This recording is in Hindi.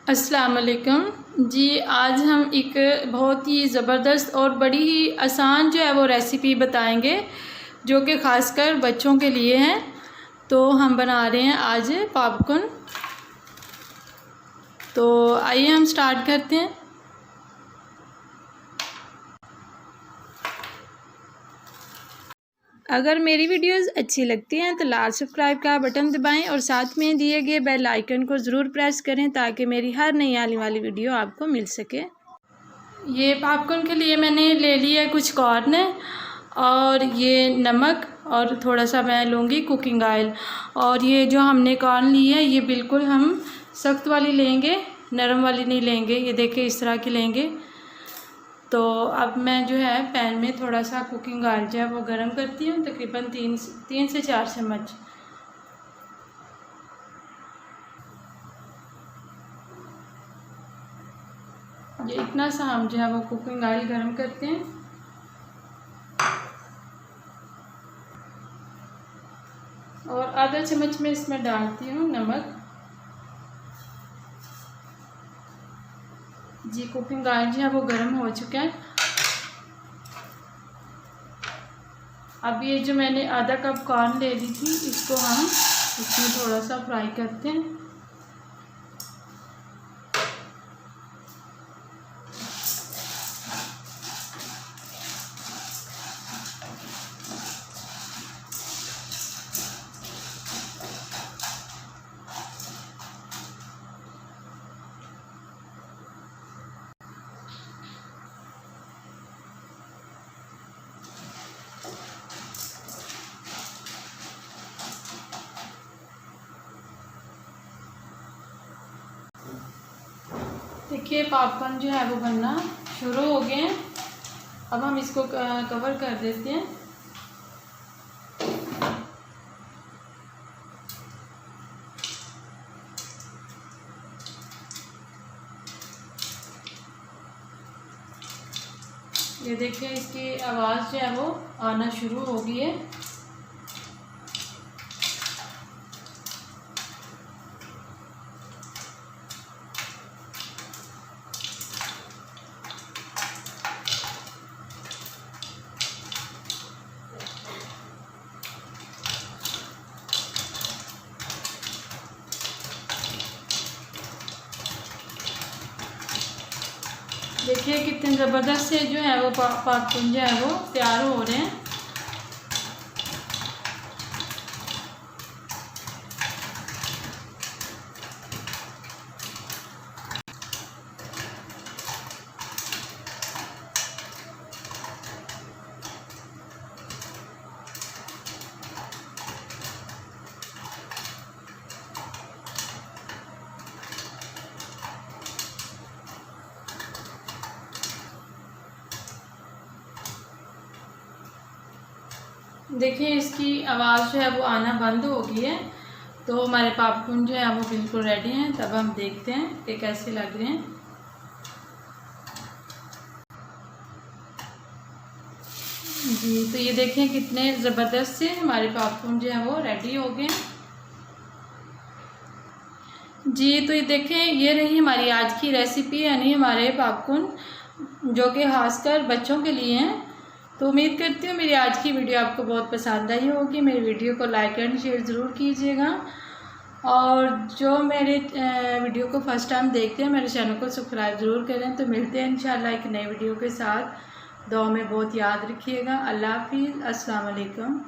अस्सलाम वालेकुम जी। आज हम एक बहुत ही ज़बरदस्त और बड़ी ही आसान जो है वो रेसिपी बताएंगे जो कि ख़ासकर बच्चों के लिए हैं। तो हम बना रहे हैं आज पॉपकॉर्न। तो आइए हम स्टार्ट करते हैं। अगर मेरी वीडियोस अच्छी लगती हैं तो लाल सब्सक्राइब का बटन दबाएं और साथ में दिए गए बेल आइकन को ज़रूर प्रेस करें ताकि मेरी हर नई आने वाली वीडियो आपको मिल सके। ये पॉपकॉर्न के लिए मैंने ले लिया कुछ कॉर्न और ये नमक और थोड़ा सा मैं लूँगी कुकिंग ऑयल। और ये जो हमने कॉर्न ली है ये बिल्कुल हम सख्त वाली लेंगे, नरम वाली नहीं लेंगे। ये देखिए इस तरह की लेंगे। तो अब मैं जो है पैन में थोड़ा सा कुकिंग ऑयल जो है वो गरम करती हूँ, तकरीबन तीन से चार चम्मच। ये इतना सा हम जो है वो कुकिंग ऑयल गरम करते हैं। और आधा चम्मच में इसमें डालती हूँ नमक। जी कुकिंग ऑयल जो है वो गर्म हो चुका है। अब ये जो मैंने आधा कप कॉर्न ले ली थी इसको हम इसमें थोड़ा सा फ्राई करते हैं। देखिए पॉपकॉर्न जो है वो बनना शुरू हो गए हैं। अब हम इसको कवर कर देते हैं। ये देखिए इसकी आवाज़ जो है वो आना शुरू हो गई है। देखिए कितने ज़बरदस्त से जो है वो पॉपकॉर्न जो है वो तैयार हो रहे हैं। देखिए इसकी आवाज़ जो है वो आना बंद हो गई है। तो हमारे पॉपकॉर्न जो है वो बिल्कुल रेडी हैं। तब हम देखते हैं कि कैसे लग रहे हैं। जी तो ये देखें कितने ज़बरदस्त से हमारे पॉपकॉर्न जो है वो रेडी हो गए। जी तो ये देखें ये रही हमारी आज की रेसिपी, यानी हमारे पॉपकॉर्न जो कि खासकर बच्चों के लिए हैं। तो उम्मीद करती हूँ मेरी आज की वीडियो आपको बहुत पसंद आई होगी। मेरी वीडियो को लाइक एंड शेयर ज़रूर कीजिएगा। और जो मेरे वीडियो को फर्स्ट टाइम देखते हैं मेरे चैनल को सब्सक्राइब ज़रूर करें। तो मिलते हैं इंशाल्लाह एक नई वीडियो के साथ। दुआ में बहुत याद रखिएगा। अल्लाह हाफिज़। अस्सलाम वालेकुम।